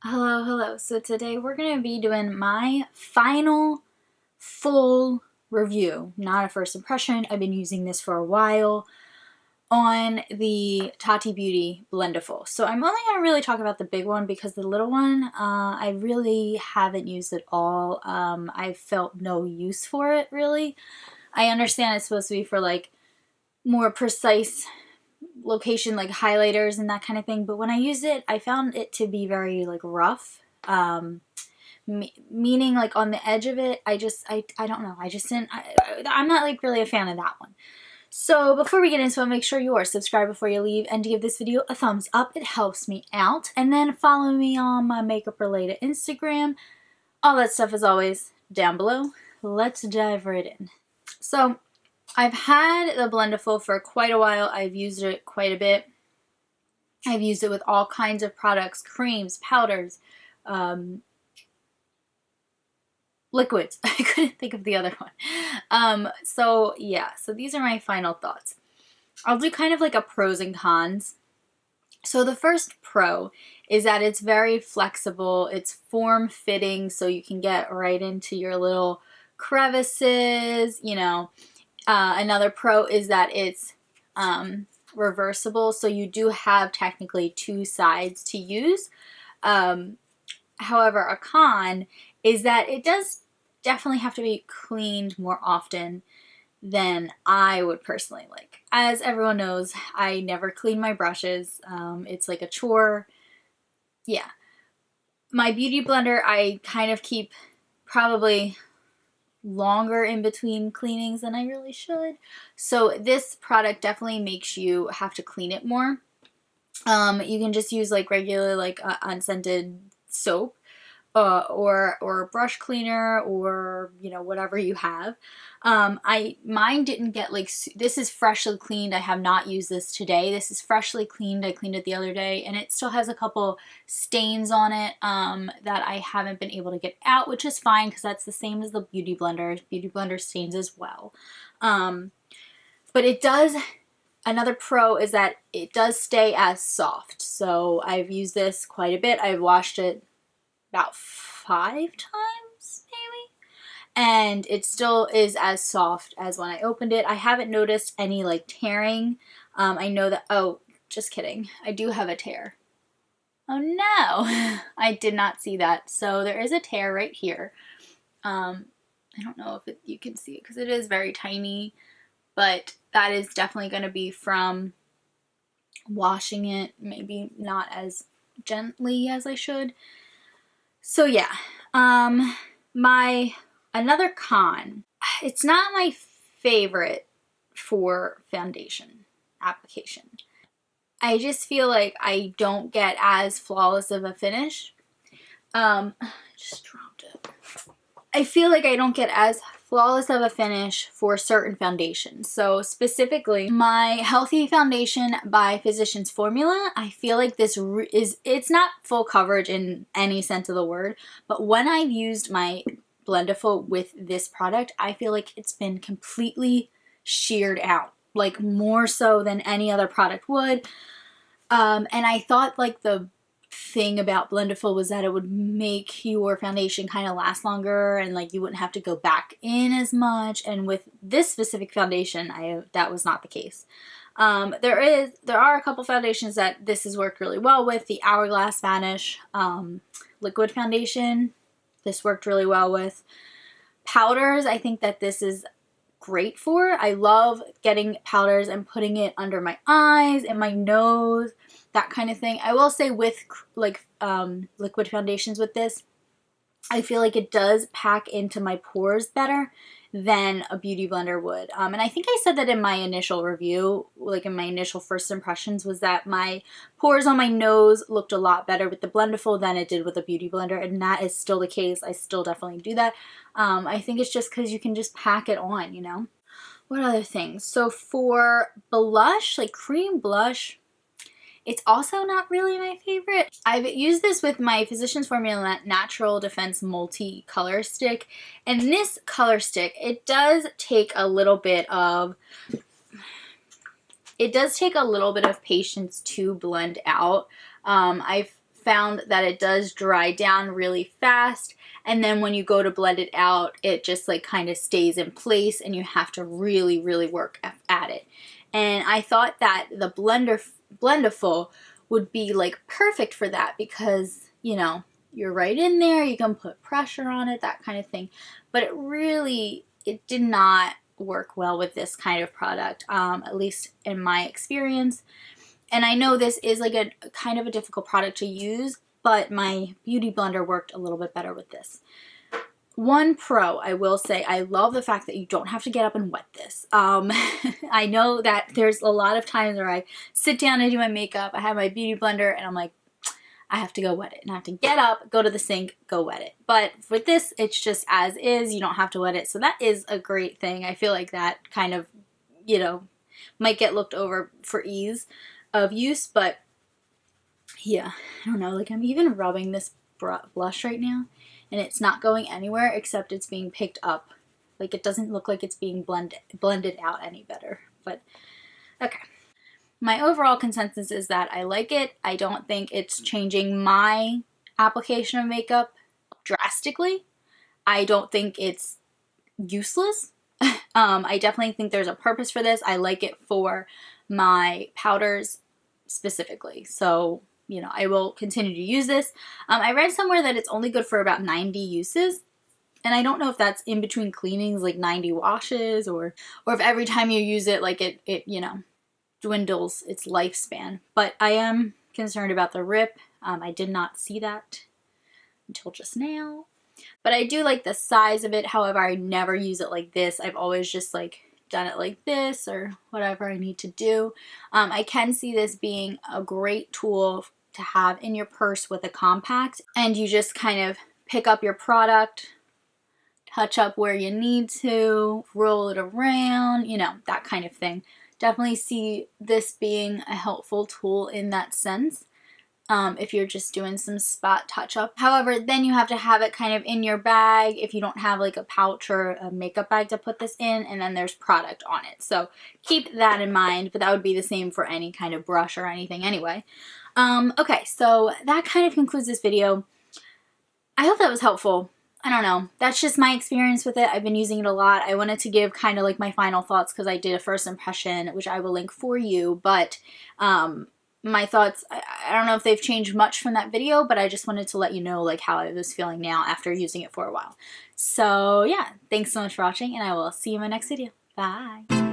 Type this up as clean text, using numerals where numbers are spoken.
Hello. So today we're going to be doing my final full review, not a first impression. I've been using this for a while on the Tati Beauty Blendiful. So I'm only going to really talk about the big one because the little one, I really haven't used at all. I felt no use for it really. I understand it's supposed to be for like more precise location, like highlighters and that kind of thing, but when I used it I found it to be very like rough, meaning like on the edge of it I don't know, I just didn't, I'm not like really a fan of that one. So before we get into it, make sure you are subscribed before you leave and to give this video a thumbs up. It helps me out. And then follow me on my makeup related Instagram. All that stuff is always down below. Let's dive right in. So I've had the Blendiful for quite a while. I've used it quite a bit. I've used it with all kinds of products, creams, powders, liquids. I couldn't think of the other one. So yeah, so these are my final thoughts. I'll do kind of like a pros and cons. So the first pro is that it's very flexible. It's form-fitting, so you can get right into your little crevices, you know. Another pro is that it's reversible, so you do have technically two sides to use. However, a con is that it does definitely have to be cleaned more often than I would personally like. As everyone knows, I never clean my brushes. It's like a chore. Yeah. My beauty blender, I kind of keep probably longer in between cleanings than I really should. So this product definitely makes you have to clean it more. You can just use like regular like unscented soap or brush cleaner, or you know, whatever you have. Mine didn't get like, this is freshly cleaned. I have not used this today. This is freshly cleaned. I cleaned it the other day and it still has a couple stains on it that I haven't been able to get out, which is fine because that's the same as the Beauty Blender. Beauty Blender stains as well. But it does, another pro is that it does stay as soft. So I've used this quite a bit. I've washed it about 5 times maybe, and it still is as soft as when I opened it. I haven't noticed any like tearing. I know that, oh, just kidding, I do have a tear. Oh no, I did not see that. So there is a tear right here. I don't know if you can see it because it is very tiny, but that is definitely going to be from washing it maybe not as gently as I should. So yeah, another con, it's not my favorite for foundation application. I just feel like I don't get as flawless of a finish. Just dropped it. I feel like I don't get as flawless of a finish for certain foundations. So specifically, my Healthy Foundation by Physicians Formula, I feel like this it's not full coverage in any sense of the word, but when I've used my Blendiful with this product, I feel like it's been completely sheared out, like more so than any other product would. And I thought like the thing about Blendiful was that it would make your foundation kind of last longer and like you wouldn't have to go back in as much, and with this specific foundation that was not the case. There are a couple foundations that this has worked really well with. The Hourglass Vanish liquid foundation, this worked really well with. Powders, I think that this is great for. I love getting powders and putting it under my eyes and my nose, that kind of thing. I will say with like liquid foundations with this, I feel like it does pack into my pores better than a beauty blender would. And I think I said that in my initial review, like in my initial first impressions, was that my pores on my nose looked a lot better with the Blendiful than it did with a beauty blender, and that is still the case. I still definitely do that. I think it's just because you can just pack it on, you know? What other things? So for blush, like cream blush, it's also not really my favorite. I've used this with my Physicians Formula Natural Defense Multi-Color Stick, and this color stick, it does take a little bit of patience to blend out. I've found that it does dry down really fast, and then when you go to blend it out, it just like kind of stays in place and you have to really, really work at it. And I thought that the BLENDIFUL would be like perfect for that because, you know, you're right in there, you can put pressure on it, that kind of thing. But it did not work well with this kind of product, at least in my experience. And I know this is like a kind of a difficult product to use, but my beauty blender worked a little bit better with this. One pro, I will say, I love the fact that you don't have to get up and wet this. I know that there's a lot of times where I sit down and do my makeup, I have my beauty blender, and I'm like, I have to go wet it. And I have to get up, go to the sink, go wet it. But with this, it's just as is. You don't have to wet it. So that is a great thing. I feel like that kind of, you know, might get looked over for ease of use. But yeah, I don't know. Like I'm even rubbing this blush right now and it's not going anywhere except it's being picked up. Like it doesn't look like it's being blended out any better. But okay. My overall consensus is that I like it. I don't think it's changing my application of makeup drastically. I don't think it's useless. I definitely think there's a purpose for this. I like it for my powders specifically. So, you know, I will continue to use this. I read somewhere that it's only good for about 90 uses. And I don't know if that's in between cleanings, like 90 washes, or if every time you use it, like it you know, dwindles its lifespan. But I am concerned about the rip. I did not see that until just now. But I do like the size of it. However, I never use it like this. I've always just like done it like this or whatever I need to do. I can see this being a great tool to have in your purse with a compact. And you just kind of pick up your product, touch up where you need to, roll it around, you know, that kind of thing. Definitely see this being a helpful tool in that sense if you're just doing some spot touch-up. However, then you have to have it kind of in your bag if you don't have like a pouch or a makeup bag to put this in, and then there's product on it. So keep that in mind, but that would be the same for any kind of brush or anything anyway. Okay, so that kind of concludes this video. I hope that was helpful. I don't know. That's just my experience with it. I've been using it a lot. I wanted to give kind of like my final thoughts because I did a first impression, which I will link for you. But my thoughts, I don't know if they've changed much from that video, but I just wanted to let you know like how I was feeling now after using it for a while. So yeah, thanks so much for watching and I will see you in my next video. Bye.